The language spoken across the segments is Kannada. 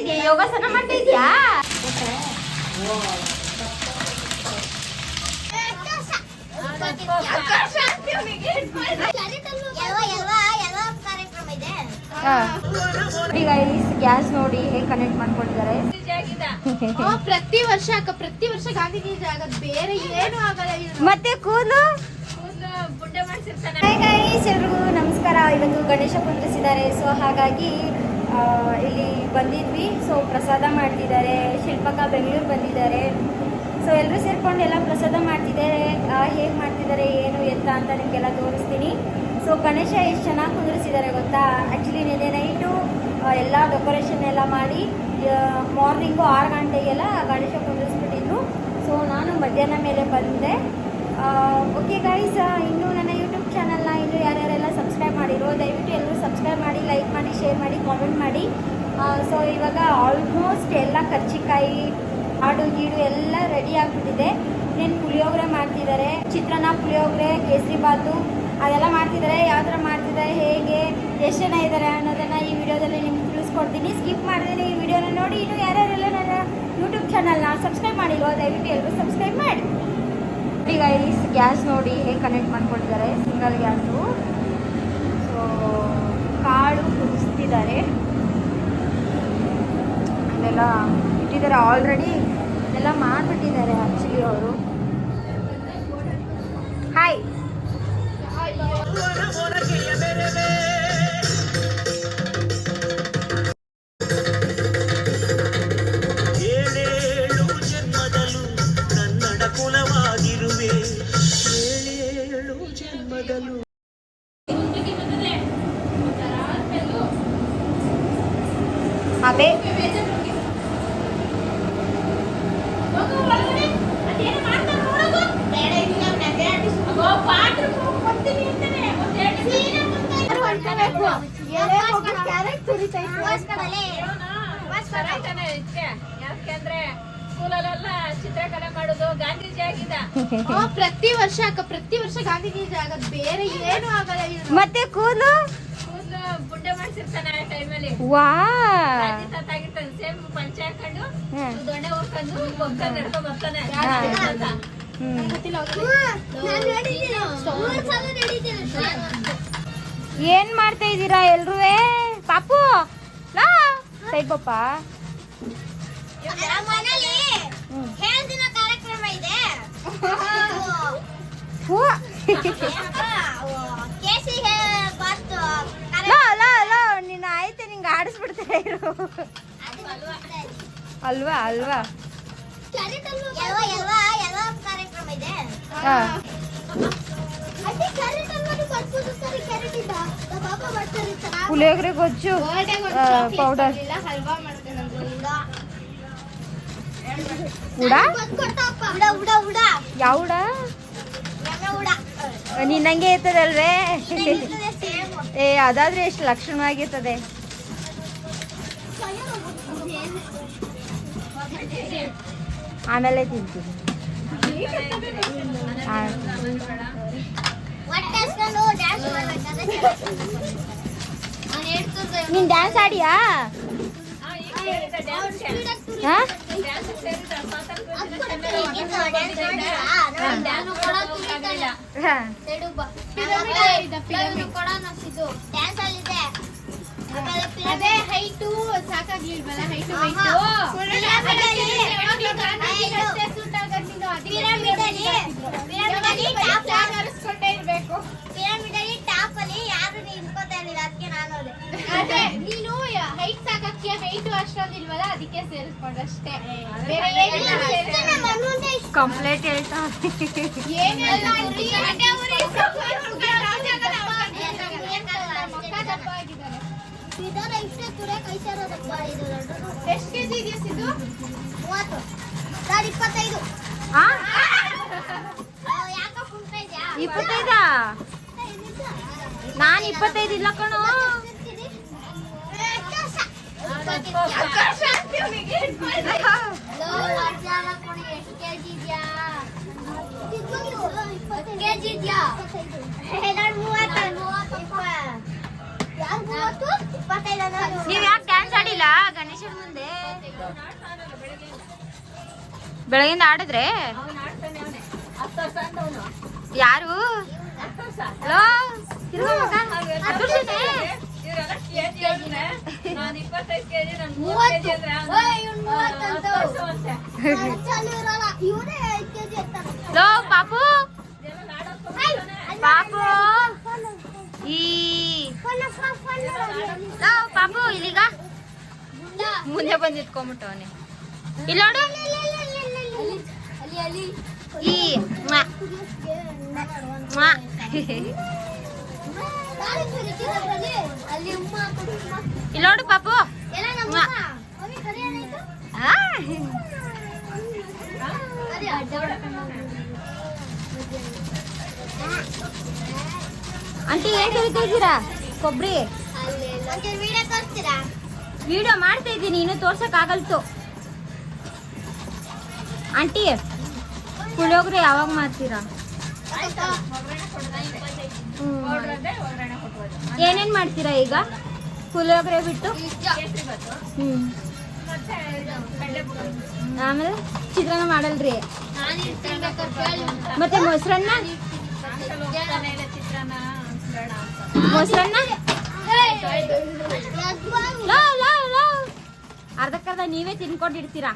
ಇದೆಯಾ? ಯೋಗಾಸನ ಮಾಡ್ತಾ ಇದೆಯಾ? ಗ್ಯಾಸ್ ನೋಡಿ ಹೇಗೆ ಕನೆಕ್ಟ್ ಮಾಡ್ಕೊಂಡಿದ್ದಾರೆ. ಪ್ರತಿ ವರ್ಷ ಗಾಂಧಿಜಿ ಆಗೋದು, ಬೇರೆ ಏನು ಆಗಲ್ಲ. ಮತ್ತೆ ಕೂದಲು ಎಲ್ರಿಗೂ ನಮಸ್ಕಾರ. ಇವತ್ತು ಗಣೇಶ ಕುಂದಿಸಿದ್ದಾರೆ, ಸೊ ಹಾಗಾಗಿ ಇಲ್ಲಿ ಬಂದಿದ್ವಿ. ಸೊ ಪ್ರಸಾದ ಮಾಡ್ತಿದ್ದಾರೆ. ಶಿಲ್ಪಕ ಬೆಂಗಳೂರು ಬಂದಿದ್ದಾರೆ. ಸೊ ಎಲ್ಲರೂ ಸೇರ್ಕೊಂಡು ಎಲ್ಲ ಪ್ರಸಾದ ಮಾಡ್ತಿದ್ದಾರೆ. ಹೇಗೆ ಮಾಡ್ತಿದ್ದಾರೆ, ಏನು ಎತ್ತ ಅಂತ ನಿಮಗೆಲ್ಲ ತೋರಿಸ್ತೀನಿ. ಸೊ ಗಣೇಶ ಎಷ್ಟು ಚೆನ್ನಾಗಿ ಕುಂದಿಸಿದ್ದಾರೆ ಗೊತ್ತಾ. ಆ್ಯಕ್ಚುಲಿ ನಿನ್ನೆ ನೈಟು ಎಲ್ಲ ಡೆಕೋರೇಷನ್ ಎಲ್ಲ ಮಾಡಿ ಮಾರ್ನಿಂಗು 6 ಗಂಟೆಗೆಲ್ಲ ಗಣೇಶ ಕುಂದಿಸ್ಬಿಟ್ಟಿದ್ರು. ಸೊ ನಾನು ಮಧ್ಯಾಹ್ನ ಮೇಲೆ ಬಂದೆ. ಓಕೆ ಗೈಸ್, ಇನ್ನೂ ನನ್ನ ಯೂಟ್ಯೂಬ್ ಚಾನಲ್ನ ಇನ್ನೂ ಯಾರ್ಯಾರೆಲ್ಲ ಸಬ್ಸ್ಕ್ರೈಬ್ ಮಾಡಿರೋ ದಯವಿಟ್ಟು ಎಲ್ಲರೂ ಸಬ್ಸ್ಕ್ರೈಬ್ ಮಾಡಿ, ಲೈಕ್ ಮಾಡಿ, ಶೇರ್ ಮಾಡಿ, ಕಾಮೆಂಟ್ ಮಾಡಿ. ಸೊ ಇವಾಗ ಆಲ್ಮೋಸ್ಟ್ ಎಲ್ಲ ಕರ್ಚಿಕಾಯಿ, ಹಾಡು ಗೀಡು ಎಲ್ಲ ರೆಡಿ ಆಗಿಬಿಟ್ಟಿದೆ. ಇನ್ನೇನು ಪುಳಿಯೋಗರೆ ಮಾಡ್ತಿದ್ದಾರೆ. ಚಿತ್ರಾನ್ನ, ಪುಳಿಯೋಗರೆ, ಕೇಸರಿ ಬಾತು ಅದೆಲ್ಲ ಮಾಡ್ತಿದ್ದಾರೆ. ಯಾವ ಥರ ಮಾಡ್ತಿದ್ದಾರೆ, ಹೇಗೆ, ಎಷ್ಟು ಜನ ಇದ್ದಾರೆ ಅನ್ನೋದನ್ನು ಈ ವಿಡಿಯೋದಲ್ಲಿ ನಿಮ್ಗೆ ತಿಳಿಸ್ಕೊಡ್ತೀನಿ. ಸ್ಕಿಪ್ ಮಾಡಿದ್ರೆ ಈ ವಿಡಿಯೋನ ನೋಡಿ. ಇನ್ನೂ ಯಾರ್ಯಾರೆಲ್ಲ ನನ್ನ ಯೂಟ್ಯೂಬ್ ಚಾನಲ್ನ ಸಬ್ಸ್ಕ್ರೈಬ್ ಮಾಡಿಲ್ವೋ ದಯವಿಟ್ಟು ಎಲ್ಲರೂ ಸಬ್ಸ್ಕ್ರೈಬ್ ಮಾಡಿ. ಈಗ ಈ ಗ್ಯಾಸ್ ನೋಡಿ ಹೇಗೆ ಕನೆಕ್ಟ್ ಮಾಡ್ಕೊಂಡಿದ್ದಾರೆ, ಸಿಂಗಲ್ ಗ್ಯಾಸು. ಸೊ ಕಾಳು ಕುದಿಸ್ತಿದ್ದಾರೆ, ಅದೆಲ್ಲ ಇಟ್ಟಿದ್ದಾರೆ. ಆಲ್ರೆಡಿ ಎಲ್ಲ ಮಾಡಿಬಿಟ್ಟಿದ್ದಾರೆ ಆ್ಯಕ್ಚುಲಿ ಅವರು. ಹಾಯ್ ಅದೇ ಯಾಕಂದ್ರೆ ಸ್ಕೂಲಲ್ಲೆಲ್ಲ ಚಿತ್ರಕಲೆ ಮಾಡೋದು ಗಾಂಧೀಜಿ ಆಗಿದ್ದ. ಪ್ರತಿ ವರ್ಷ ಗಾಂಧಿಜಿ ಆಗೋದು, ಬೇರೆ ಏನು ಆಗಲ್ಲ. ಮತ್ತೆ ಕೂದಲು ಬುಡ್ಡೆ ಮಾಡ್ಸಿರ್ತಾನೆ ಆ ಟೈಮಲ್ಲಿ. ವಾ ತಾತಾಗಿರ್ತಾನೆ. ಸೇಮ್ ಪಂಚೆ ಹಾಕೊಂಡು ದೊಣ್ಣೆ ಹೋಗ್ಕೊಂಡು ಹೋಗ್ತಾನೆ, ನಡ್ಕೊಂಡ್ ಬರ್ತಾನೆ. ಏನ್ ಮಾಡ್ತಾ ಇದ್ದೀರಾ ಎಲ್ರೂ? ಪಾಪು ಸೈಡ್ ಪಾಪ ಕಾರ್ಯಕ್ರಮ ಇದೆ. ನಿನ್ನ ಆಯ್ತು, ನಿಂಗೆ ಆಡಿಸ್ಬಿಡ್ತಾರೆ ಇರು. ಅಲ್ವಾ ಅಲ್ವಾ ಕಾರ್ಯಕ್ರಮ ಇದೆ. ಪುಳಿಯೋಗರೆ ಗೊಜ್ಜು ಪೌಡರ್ ಉಡ ಯಾವ ಉಡ ನಿನ್ನಂಗೆ ಇರ್ತದಲ್ವೇ? ಏ ಅದಾದ್ರೆ ಎಷ್ಟು ಲಕ್ಷಣವಾಗಿರ್ತದೆ. ಆಮೇಲೆ ತಿಂತೀನಿ. ನೀನ್ ಡ್ಯಾನ್ಸ್ ಆಡಿಯಾ? ಅದೇ ಹೈಟು ಸಾಕಾಗ್ಲಿಲ್ವಲ್ಲ, ಹೈಟು ಇರ್ಬೇಕು. ಪಿರಮಿಡಲ್ಲಿ ಟಾಪ್ ಅಲ್ಲಿ ಯಾರು ನಿಂತ್ಕೋತಾ ಇರಲಿಲ್ಲ, ಅದಕ್ಕೆ ನಾನು ಅದೇ ನೀನು ಹೈಟ್ ಸಾಕಕ್ಕೆ ಹೈಟು ಅಷ್ಟೊಂದಿಲ್ವಲ್ಲ, ಅದಕ್ಕೆ ಸೇರಿಸ್ಕೊಂಡಷ್ಟೇ. ಕಂಪ್ಲೇಂಟ್ ಹೇಳ್ತಾ ಎಷ್ಟು ಕೆಜಿ ಇದೆಯಾ ಸಿದ್ದು? 30 ಸರ್ 25. 25? ನಾನು 25 ಇಲ್ಲ ಕಣೋ. ನೀವ್ ಯಾಕೆ ಡ್ಯಾನ್ಸ್ ಆಡಿಲ್ಲ ಗಣೇಶನ್ ಮುಂದೆ? ಬೆಳಗಿಂದ ಆಡಿದ್ರೆ ಅವ್ನು ಆಡ್ತಾನೆ ಅವನೇ 10 ವರ್ಷ ಅಂದವನು ಯಾರು 10 ವರ್ಷ ಹಲೋ ತಿರ್ಗೋ ಮಗ 10 ವರ್ಷನೇ ಇವರೆಲ್ಲ ಕೆಜಿ ಅಂದ್ರೆ ನಾನು 25 ಕೆಜಿ ನಾನು 3 ಮೂವತ್ತು. ಕೆಜಿ ಅಂದ್ರೆ ಓಯ್, ಇವ್ನು 30 ಅಂತ. 10 ವರ್ಷ ಅಷ್ಟೇ ಚಾಲು ಇರಲ್ಲ ಇವನೇ 5 kg ಎತ್ತಾನೆ. ಲೋ ಪಾಪು ಇದೆಲ್ಲ ಆಡೋದು ಪಾಪು ಈ ಲೋ ಪಾಪು ಇಲ್ಲಿಗ ಮುಂದೆ ಬಂದು ಇಟ್ಕೊಂಡ್ಬಿಟ್ಟವನೆ ಇಲ್ಲಿ ನೋಡು ಈ ಮ್ವಾ. ಮ್ವಾ. ಅಲ್ಲಿ ಉಮ್ಮ ಇಲ್ಲಿ ನೋಡು ಪಾಪು ಎಲ್ಲ ನಮ್ಮ ಮ್ವಾ. ಅವಿ ಕರಿ ಏನಾಯ್ತು ಆ. ಅದೇ ಅಡ್ಡ ಆಂಟಿ ಏನ್ ಕರಿತಾ ಇದ್ದೀರಾ ಕೊಬ್ಬರಿ ಒಂಚೂರು ವಿಡಿಯೋ ತೋರಿಸ್ತೀರಾ ವಿಡಿಯೋ ಮಾಡ್ತಾ ಇದ್ದೀನಿ ಇನ್ನು ತೋರ್ಸಕ್ ಆಗಲ್ತು ಆಂಟಿ ಪುಳಿಯೋಗರೆ ಯಾವಾಗ ಮಾಡ್ತೀರಾ ಪೌಡ್ರ್ ಅದೇ ಒಗ್ಗರಣೆ ಕೊಟ್ಬೋದು ಏನೇನ್ ಮಾಡ್ತೀರಾ ಈಗ ಪುಳಿಯೋಗರೆ ಬಿಟ್ಟು ಕೇಸರಿ ಬಾತು ಮತ್ತೆ ಇದು ಕಡಲೆಪುರಿ ಆಮೇಲೆ ಚಿತ್ರಾನ್ನ ಮಾಡಲ್ರಿ ನಾನು ತಿನ್ಬೇಕಾದ್ರೆ ಕೇಳಿ ಮತ್ತೆ ಮೊಸರನ್ನ ಅಂಕಲ್ ಹೋಗ್ತಾನೆ ಇಲ್ಲ ಚಿತ್ರಾನ್ನ ಬೇಡ ಅಂತ ಮೊಸರನ್ನ ಯಜಮಾನ್ ಲೋ, ಲೋ, ಲೋ. ಅರ್ಧಕ್ಕರ್ಧ ನೀವೇ ತಿನ್ಕೊಂಡಿರ್ತೀರಾ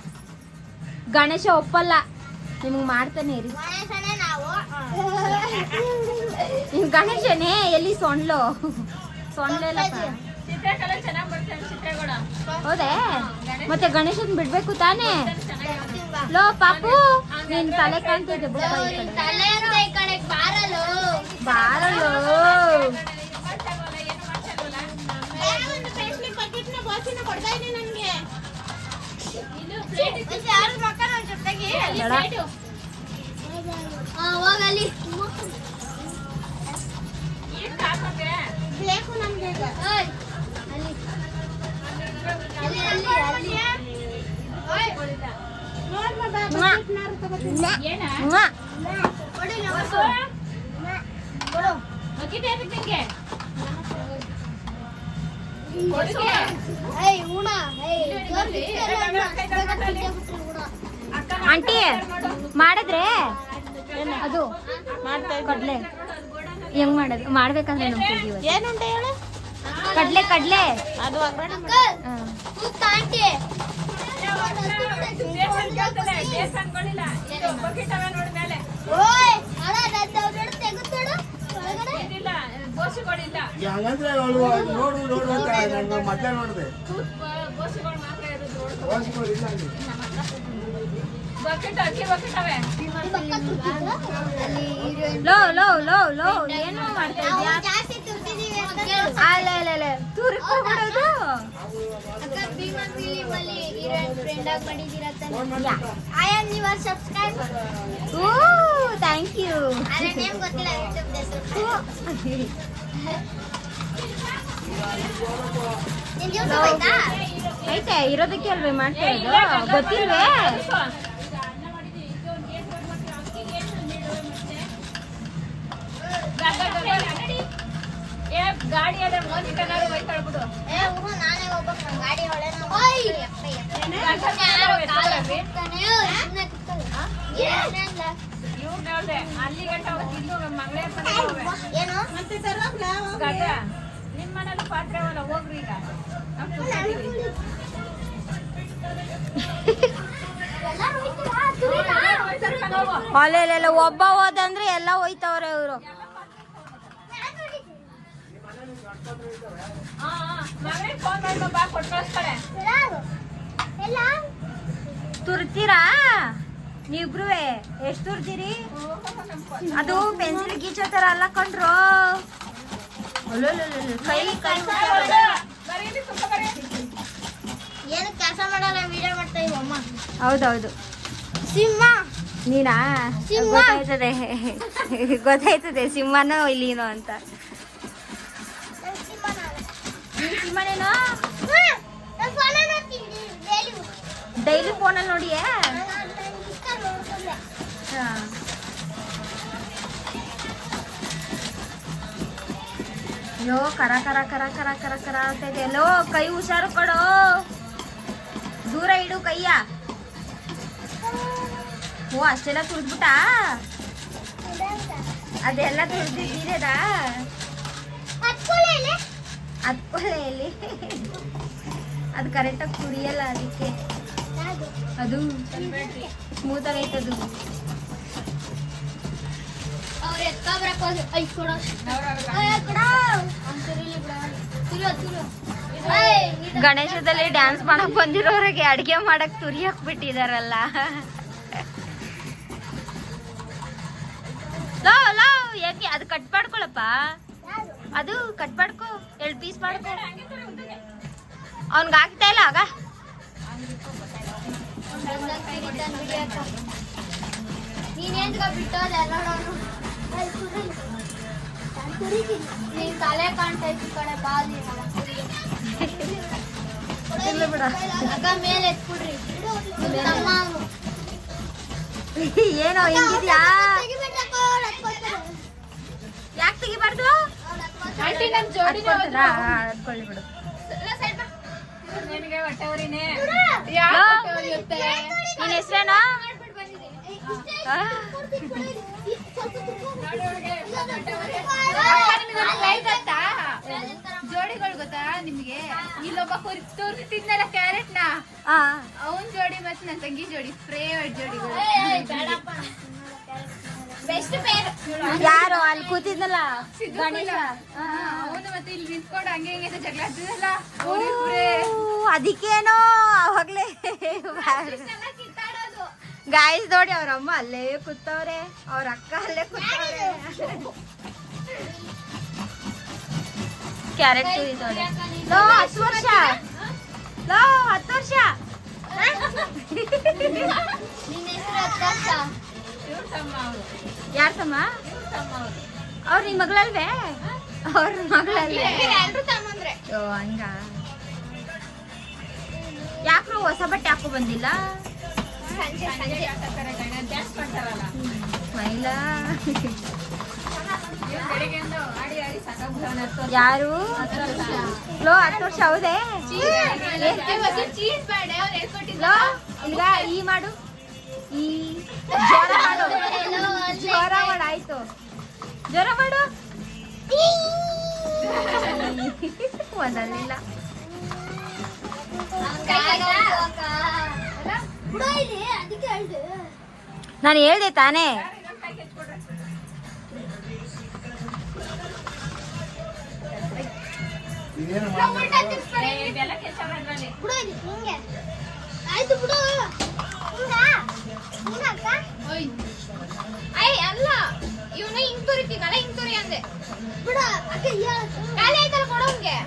ಗಣೇಶ ಒಪ್ಪಲ್ಲ ನಿಮ್ಗೆ ಮಾಡ್ತಾನೆ ಇರಿ ಗಣೇಶನೇ ನಾವು ನಿಮ್ ಗಣೇಶನೇ ಎಲ್ಲಿ ಸೊಂಡ್ಲು ಸೊಂಡ್ಲೆಲ್ಲಪ್ಪ ಚಿತ್ರಕಲೆ ಚೆನ್ನಾಗಿ ಬರ್ತಾನೆ ಚಿತ್ರಗಳು ಹೌದೇ ಮತ್ತೆ ಗಣೇಶನ್ ಬಿಡ್ಬೇಕು ತಾನೇ ಚೆನ್ನಾಗಿ ಲೋ ಪಾಪು ನಿನ್ ತಲೆ ಕಾಣ್ತಿದೆ ಬಿಡಪ್ಪ ಈ ಕಡೆ ತಲೆ ಅಂತ ಈ ಕಡೆ ಬಾರಲು ಬಾರಲು ಒಂದು ಪೇಸ್ಟ್ರಿ ಪ್ಯಾಕೆಟ್ನ ಬಾಸಿನ ಕೊಡ್ತಾ ಇದ್ದೀನಿ ನನಗೆ ಯಾರು ಮಕ್ಕ ನನ್ನ ಜೊತೆಗೆ ಬೇಡ. ಹೋಗಲಿ ಏನು ಬೇಕು ನಮ್ಗೆ ಈಗ ಅಲ್ಲಿ ಅಲ್ಲಿ ಅಲ್ಲಿ ಅಲ್ಲಿ ನೋಡ್ಮ ಬಾ ಮ್ವಾ. ಪ್ಯಾಕೆಟ್ನಾರು ತಗೋತೀನಿ ಏನ ಮ್ವಾ. ಕೊಡಿ ನಮಸ್ಕಾರ ಕೊಡು ನಿಂಗೆ ಕೊಡುಗೆ ಏಯ್ ಉಣ ಏಯ್ ಜೋರ್ಲಿ ಆಂಟಿ ಮಾಡಿದ್ರೆ ಅದು ಕಡ್ಲೆ ಹೆಂಗ್ ಮಾಡೋದು ಮಾಡ್ಬೇಕಂದ್ರೆ ನಮ್ಗೆ ಇವತ್ತು ಏನಂತ ಹೇಳು ಕಡ್ಲೆ ಕಡ್ಲೆ ಅದು ಅಂಕಲ್ ಹಾ. ಕೂತ ಆಂಟಿ ಬೇಸನ್ ಕೇಳ್ತದೆ ಬೇಸನ್ಗಳಿಲ್ಲ ಇದು ಬಕೆಟ್ ಅವೆ ನೋಡಿ ಮೇಲೆ ಓಯ್ ಅಡ ನನ್ನ ತೆಗೆದುಬಿಡು ಒಳಗಡೆ ಇದಿಲ್ಲ ಗೋಸುಗಳಿಲ್ಲ ಹಂಗಂದ್ರೆ ಅವಳು ನೋಡು ನೋಡು ಅಂತ ನಾನು ಮೊದಲೇ ನೋಡಿದೆ ಗೋಸುಗಳು ಮಾತ್ರ ಇರೋದು ವಾಸ್ಗಳು ಇಲ್ಲ ಅಲ್ಲಿ ಬಕೆಟ್ ಅಕ್ಕಿ ಬಕೆಟ್ ಅವೆ ಅಲ್ಲಿ heroine low low low low ಏನು ಮಾಡ್ತಾ ಇದ್ಯಾ ಜಾಸ್ತಿ ತುರ್ತಿದೀವಿ ಅಂತ ಅಲ್ಲ ಇಲ್ಲ ಇಲ್ಲ ತುರ್ಕೊಬಿಡೋದು ಅಕ್ಕ ಭೀಮಾ ಫಿಲಿಂ ಅಲ್ಲಿ ಹೀರೋಯಿನ್ ಫ್ರೆಂಡ್ ಆಗಿ ಮಾಡಿದೀರಾ ತಾನೆ I am your subscriber oh thank you ಅರೆ ನೇಮ್ ಗೊತ್ತಿಲ್ಲ ಯೂಟ್ಯೂಬ್ ಹೆಸರು ನಿನ್ ಯೂಟ್ಯೂಬ್ ಆಯ್ತಾ ಐತೆ ಇರೋದಕ್ಕೆ ಅಲ್ವೇ ಮಾಡ್ತಾ ಇರೋದು ಗೊತ್ತಿಲ್ವೇ ಗಾಡಿ ಅದೇ ಮೋದಿ ಕನ್ನಡ ಹೋಯ್ತಾಳ ಬಿಡು ಏ ಹುಡು ನಾನೇ ಹೋಗ್ಬೇಕು ನನ್ನ ಗಾಡಿ ಒಳಗೆ ಓಯ್ ಯಾರೋ ಕಾಲ ಬಿಡ್ತಾನೆ ಸುಮ್ಮನೆ ಕೂತ್ಕೊಳ್ಳ ಏನಲ್ಲ ಇವ್ರು ನೋಡ್ದೆ ಅಲ್ಲಿ ಗಂಟ ಇನ್ನು ಮಂಗಳೇ ಬಂದಿದ್ದಾವೆ ಏನು ಗಡ್ಡ ನಿಮ್ ಮನೇಲಿ ಪಾತ್ರೆ ಅವಲ್ಲ ಹೋಗ್ರಿ ಈಗ ನಾವ್ ಕೂತ್ಕೊಂಡಿದೀವಿ. ಎಲ್ಲರೂ ಹೋಯ್ತೀರಾ ತುಳಿನಾ ಕರ್ಕೊಂಡ್ ಹೋಗು. ಅಲ್ಲೆಲ್ಲ ಒಬ್ಬ ಹೋದಂದ್ರೆ ಎಲ್ಲ ಹೋಯ್ತವ್ರೆ ಇವರು ಹಾ ಮಗಳಿಗೆ ಫೋನ್ ಮಾಡಿ ಬಾ ಕೊಟ್ಟು ಕಳಿಸ್ತಾಳೆ ಎಲ್ಲ ತುರ್ತೀರಾ ನೀವಿಬ್ರು ಎಷ್ಟು ತುರ್ತೀರಿ ಅದು ಪೆನ್ಸಿಲ್ ಗೀಚೋ ತರ ಅಲ್ಲ ಕಂಡ್ರು ಅಲ್ಲಲ್ಲಲ್ಲಲ್ಲ, ಕೈ ಕೈ ಬರೀ ತುಂಬ ಬರೀ ಏನು ಕೆಲಸ ಮಾಡಲ್ಲ ವಿಡಿಯೋ ಮಾಡ್ತಾ ಇವ ಅಮ್ಮ ಹೌದೌದು ಸಿಂಹ ನೀನಾ ಸಿಂಹ. ಗೊತ್ತಾಯ್ತದೆ ಗೊತ್ತಾಯ್ತದೆ ಸಿಂಹನೋ ಇಲ್ಲಿನೋ ಅಂತ ನೀನ್ ಸಿಂಹನೇನೋ ನಾನು ಫಾಲೋ ಮಾಡ್ತೀನಿ ಡೈಲಿ ಡೈಲಿ ಫೋನಲ್ಲಿ ನೋಡಿಯೇ ಹಾ. ಅಯ್ಯೋ ಕರ ಕರ ಕರ ಕರ ಕರ ಕರ ಅಂತ ಇದೆ ಎಲ್ಲೋ ಕೈ ಹುಷಾರು ಕೊಡೋ ದೂರ ಇಡು ಕೈಯ ಓ ಅಷ್ಟೆಲ್ಲ ತುರ್ದ್ಬಿಟ್ಟ ಅದೆಲ್ಲ ತುರ್ದಿದ್ದೀರದಾ ಅದ್ಕೊಳ್ಳೆಯಲ್ಲಿ ಅದು ಕರೆಕ್ಟಾಗಿ ಕುಡಿಯಲ್ಲ ಅದಕ್ಕೆ ಅದು ಸ್ಮೂತ್ ಆಗೈತದು ಅವ್ರು ಎತ್ಕೊಬ್ರಕ್ಕೆ ಹೋದ್ರು ಐದು ಕೊಡೋ ಗಣೇಶದಲ್ಲಿ ಡ್ಯಾನ್ಸ್ ಮಾಡಕ್ ಬಂದಿರೋರಿಗೆ ಅಡ್ಗೆ ಮಾಡಕ್ ತುರಿ ಹಾಕ್ಬಿಟ್ಟಿದಾರಲ್ಲ ಲೋ ಲೋ ಯಾಕೆ ಅದು ಕಟ್ ಮಾಡ್ಕೊಳಪ್ಪ ಅದು ಕಟ್ ಮಾಡ್ಕೊ 2 ಪೀಸ್ ಮಾಡ್ಕೊ ಅವ್ನ್ಗೆ ಆಗ್ತಾ ಇಲ್ಲ ಆಗ ನೀನೇನ್ ಬಿಟ್ಟೋದೆ ನೋಡೋನು ನೀನ್ ತಲೆ ಕಾಣ್ತೈತಿ ಕಡೆ ಬಾಲಿ ಇಲ್ಲ ಬಿಡ ಅಕ್ಕ ಮೇಲೆ ಎತ್ಬಿಡ್ರಿ ತಮ್ಮ ಅವ್ನು. ಏನೋ ಹಿಂಗಿದ್ಯಾ ತೆಗಿಬೇಡ್ರಕ್ಕ, ಅವ್ರು ಹತ್ಕೊತಾರೆ. ಯಾಕೆ ತೆಗಿಬಾರ್ದು ಆಂಟಿ ನನ್ ಜೋಡಿ ಅದ್ಕೊಳ್ಳಿ ಬಿಡು ನಿನಗೆ ಹೊಟ್ಟೆವರಿನೇ ನಿನ್ನ ಹೆಸರೇನಾ ಜೋಡಿಗಳು ಗೊತ್ತಾ ನಿಮ್ಗೆ ಇಲ್ಲೊಬ್ಬ ತೋರಿಸ್ತಿದ್ನಲ್ಲ ಕ್ಯಾರೆಟ್ ನ ಅವನ್ ಜೋಡಿ ಮತ್ತೆ ನನ್ನ ತಂಗಿ ಜೋಡಿ ಫೇವರೇಟ್ ಜೋಡಿಗಳು ಬೆಸ್ಟ್ ಪೇರ್ ಯಾರು ಅಲ್ಲಿ ಕೂತಿದ್ನಲ್ಲ ಗಣೇಶ ಅವನು ಮತ್ತೆ ಇಲ್ಲಿ ನಿಂತ್ಕೊಂಡು ಹಂಗೆ ಹಿಂಗೆ ಅಂತ ಜಗಳ ಆಡ್ತಿದಲ್ಲ ಅದಕ್ಕೇನೋ ಅವಾಗ್ಲೇ ಗಾಯ್ಸ್ ನೋಡಿ ಅವ್ರ ಅಮ್ಮ ಅಲ್ಲೇ ಕೂತವ್ರೆ ಅವ್ರ ಅಕ್ಕ ಅಲ್ಲೇ ಕೂತವ್ರೆ ಕ್ಯಾರೆಟ್ ತುರಿತವ್ರೆ ಲೋ 10 ವರ್ಷ ಲೋ 10 ವರ್ಷ ನಿನ್ನ ಹೆಸರು ಅಕ್ಕ ಇವ್ರ ತಮ್ಮ ಅವರು ಯಾರ್ ತಮ್ಮ ಅವ್ರ ನಿನ್ ಮಗಳಲ್ವೇ ಅವ್ರ ಮಗಳಲ್ವೇ ಎಲ್ರು ತಮ್ಮಂದ್ರೆ ಓ ಹಂಗ ಯಾಕ್ರು ಹೊಸ ಬಟ್ಟೆ ಹಾಕೋ ಬಂದಿಲ್ಲ ಡ್ಯಾನ್ಸ್ ಮಾಡ್ತಾರಲ್ಲ ಮೈಲಾ ಇವ್ರು ಬೆಳಿಗ್ಗೆಂದು ಆಡಿ ಆಡಿ ಸಾಕಾಗ್ಬಿಟ್ಟವ್ನೆ. ಯಾರು ಲೋ 10 ವರ್ಷ ಹೌದೇ ಚೀಸ್ ಬೇಡ ಅವ್ರು ಹೇಳ್ಕೊಟ್ಟಿದ್ರು ಲೋ ಈಗ ಈ ಮಾಡು ಈ ಜ್ವರ ಮಾಡು ಜ್ವರ ಮಾಡು ಆಯ್ತು ಜ್ವರ ಮಾಡು ಒಂದಲ್ಲಿಲ್ಲ ಅದಕ್ಕೆ ಹೇಳ್ದೆ ನಾನು ಹೇಳ್ದೆ ತಾನೇ ಇದೇನು ಮಾಡ್ತಾರೆ ಇದೆಲ್ಲ ಕೆಲಸ ಮಾಡ್ರಲ್ಲಿ ಬಿಡು ಇದು ಹಿಂಗೆ ಆಯ್ತು ಬಿಡು ಹಿಂಗ ಐ ಅಲ್ಲ ಇವನು ಹಿಂಗ್ ತುರಿತೀನಲ್ಲ ಹಿಂಗ್ ತುರಿ ಅಂದೆ ಬಿಡು ಅಕ್ಕ ಖಾಲಿ ಆಯ್ತಲ್ಲ ಕೊಡೋಂಗೆ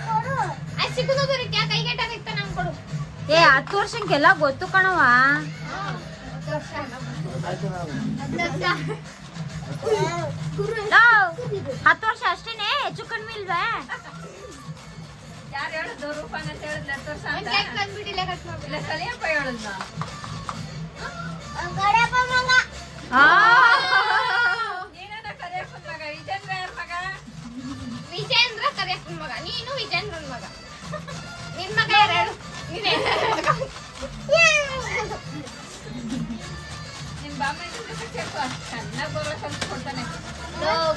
ಕೊಡು ಅದ್ ಸಿಕ್ಕುದು ತುರಿತ್ಯಾ ಕೈಗೆಟಾಗಿತ್ತ ನಂಗೆ ಕೊಡು ಏ 10 ವರ್ಷಕ್ಕೆಲ್ಲ ಗೊತ್ತು ಕಣವ ಆಯ್ತು ನಾವು ಲೋ 10 ವರ್ಷ ಅಷ್ಟೇನೆ ಹೆಚ್ಚು ಕಡಿಮೆ ಇಲ್ವೇ ಯಾರು ಹೇಳಿದ್ರು ರೂಪಾನ ಅಂತ ಹೇಳಿದ್ಲ 10 ವರ್ಷ ಅಂತ ಕೇಕ್ ತಂದ್ಬಿಟ್ಟಿಲ್ಲ ಕಟ್ ಮಾಡ್ಬಿಲ್ಲ ಇಲ್ಲ ಕಲಿಯಪ್ಪ ಹೇಳಿದ್ನ ಗಡಪ ಮಗ ನೀನೇನ ಕಲಿಯಪ್ಪನ ಮಗ ವಿಜೇಂದ್ರ ಯಾರ ಮಗ ವಿಜೇಂದ್ರ ಕರಿಯಪ್ಪನ ಮಗ ನೀನು ವಿಜೇಂದ್ರನ್ ಮಗ ನಿನ್ ಮಗ ಯಾರು ನೀನೇ ಮಗ ನಿಮ್ ಬಾಮ ಸೇರ್ಕೊ ಚೆನ್ನಾಗಿ ಬರೋ ಸ್ವಲ್ಪ ಕೊಡ್ತಾನೆ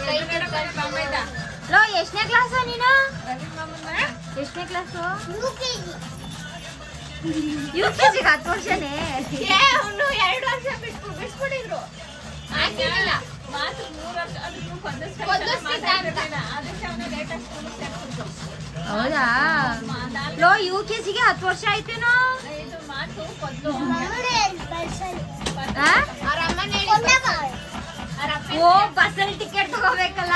ಕೈ ಬಾಮ ಇದ್ದ ಲೋ ಎಷ್ಟನೇ ಕ್ಲಾಸ್ ನೀನು ರವಿ ಮಾಮನ ಎಷ್ಟನೇ ಕ್ಲಾಸು UKG UKG 10 ವರ್ಷನೇ ಅವನು 2 ವರ್ಷ ಬಿಟ್ಬಿಟ್ಟಿದ್ರು ಹಾಕಿಲ್ಲ ಮಾತು 3 ವರ್ಷ ಅದಕ್ಕೆ ಪೊದ್ದಿಸ್ತಿದ್ದ ಅಂತ. ಅದಕ್ಕೆ ಅವನ ಲೇಟೆಸ್ಟ್ ಸ್ಕೂಲ್ ಸೇರ್ಸಿದ್ರು ಹೌದಾ ಲೋ UKGಗೆ 10 ವರ್ಷ ಆಯ್ತೇನೋ ಇದು ಮಾತು ಪದ್ದು ಮಗಳೇ ಬಸ್ಸಲ್ಲಿ ಆ? ಅವ್ರ ಅಮ್ಮನ ಹೇಳಿ ಕೊಂಡಮ್ಮ ಅವ್ರ ಅಪ್ಪ ಓ ಬಸ್ಸಲ್ಲಿ ಟಿಕೆಟ್ ತಗೋಬೇಕಲ್ಲ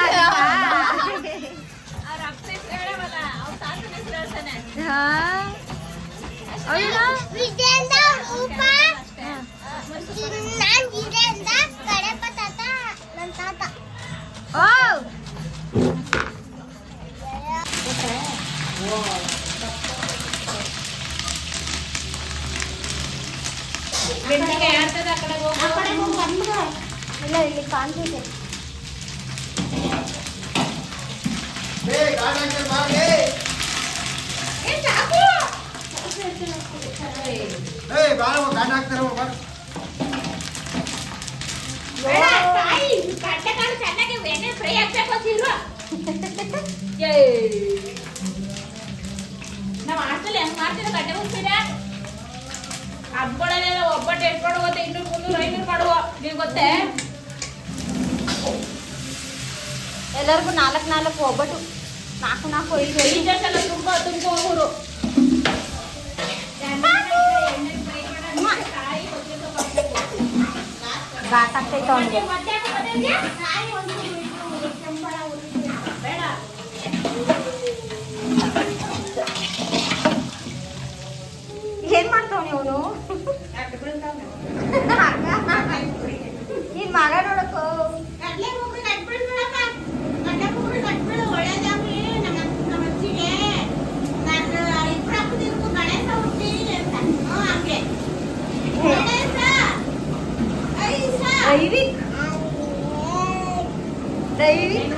ಅವ್ರ ಅಪ್ಪ ಹೆಸರು ಹೇಳವಲ್ಲ ಅವ್ರ ತಾತನ ಹೆಸರು ಹೇಳ್ತಾನೆ ಹಾ ಹೌದಾ ವಿಜೇಂದ್ರ ರೂಪ ಅಷ್ಟೇ ನಾನ್ ವಿಜೇಂದ್ರ ಕಡಪ ತಾತ ನನ್ನ ತಾತ ಓ ಇಲ್ಲ ಇಲ್ಲಿ ಕಾಣ್ತಿದೆ ಬಾಳ ಗಾಂಡ ಹಾಕ್ತಾರ ಬೇಡ, ಕಾಯಿ, ಕಡ್ಲೆಕಾಳು ಚೆನ್ನಾಗಿ ಎಣ್ಣೆ ಫ್ರೈ ಆಗ್ಬೇಕು ಅಂತ ಇರು. ನಾವು ಹಾಸ್ಟೆಲ್ ಹೆಂಗ್ ಮಾಡ್ತೀರ ಕಡ್ಲೆ ಮುಚ್ಚಿದ ಹಬ್ಬಗಳಲ್ಲೆಲ್ಲ ಒಬ್ಬಟ್ಟು ಎಷ್ಟು ಮಾಡುವ 200, 300, 500 ಮಾಡುವ ನಿಮ್ಗೆ ಗೊತ್ತೇ? ಎಲ್ಲರಿಗೂ 4 ಒಬ್ಬಟ್ಟು 4 5 ಟೀಚರ್ಸ್ ಎಲ್ಲ ತುಂಬ ಊರು ಘಾಟ್ ಆಗ್ತೈತೆ ಅವನಿಗೆ. ಏನ್ ಮಾಡ್ತಾವನಿ ಅವನು? ನಿನ್ ಮಗ ನೋಡಕ್ಕೋ ದೈವಿಕ್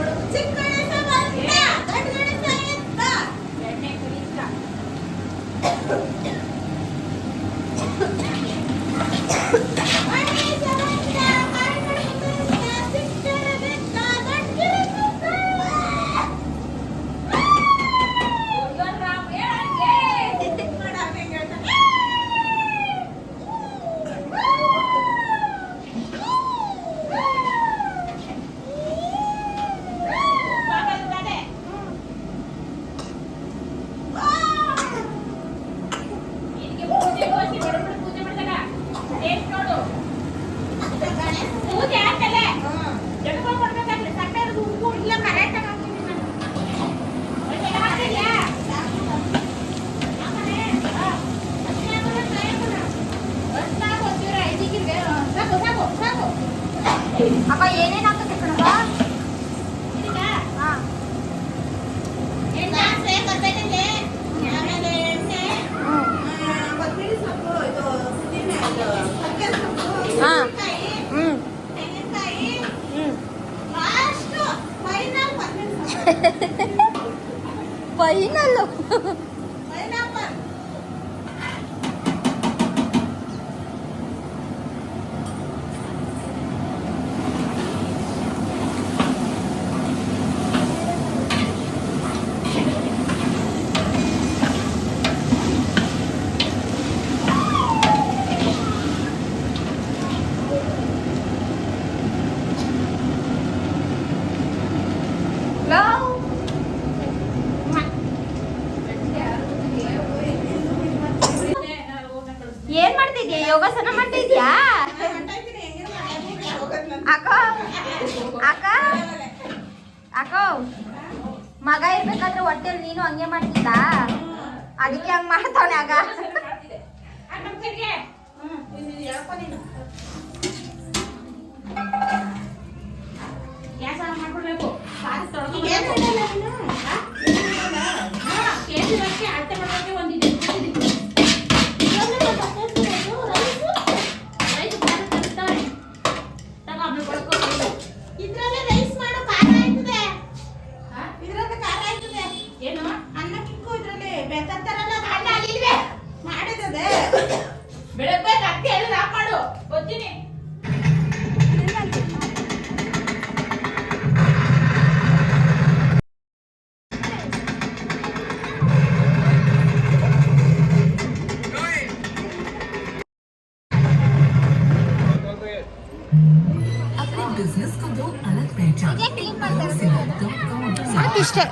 ಅಕ್ಕ ಏನೇನ್ ಹಾಕತ್ತೆ ಕಣಗ? ಫೈನಲ್ ಏನ್ ಮಾಡ್ತಿದ್ಯಾ? ಯೋಗಾಸನ ಮಾಡ್ತಾ ಇದ್ಯಾ ಅಕ್ಕ? ಅಕ್ಕ ಅಕ್ಕ ಮಗ ಇರ್ಬೇಕಾದ್ರೆ ಹೊಟ್ಟೆಲ್ ನೀನು ಹಂಗೆ ಮಾಡ್ತಿದ್ದ, ಅದಕ್ಕೆ ಹಂಗ್ ಮಾಡ್ತಾವನೆ ಆಗ. ಮಾಡ್ಕೊಡ್ಬೇಕು ಅಳತೆ ಮಾಡೋಕೆ ಒಂದಿದೆ ಇದ್ರಲ್ಲೇ ರೈಸ್ ಮಾಡೋ ಖಾರ ಆಯ್ತದೆ. ಇದ್ರಲ್ಲಿ ಖಾರ ಆಯ್ತದೆ. ಏನು ಅನ್ನಕ್ಕಿಕ್ಕೂ ಇದ್ರಲ್ಲಿ ಬೆತ್ತರಲ್ಲ ಖಾರ ಅಲ್ಲಿಲ್ವೇ ಮಾಡಿದದೆ. ಬೆಳಗ್ಗೆ ಅಕ್ಕಿ ಎಲ್ಲ ಆಫ್ ಮಾಡು ಗೊತ್ತೀನಿ. अपने बिजनेस को दो अलग पहचान। ಇದೇ ಕ್ಲೀನ್ ಮಾಡ್ತಾರೆ. सिर्फ.com ಇಷ್ಟೇ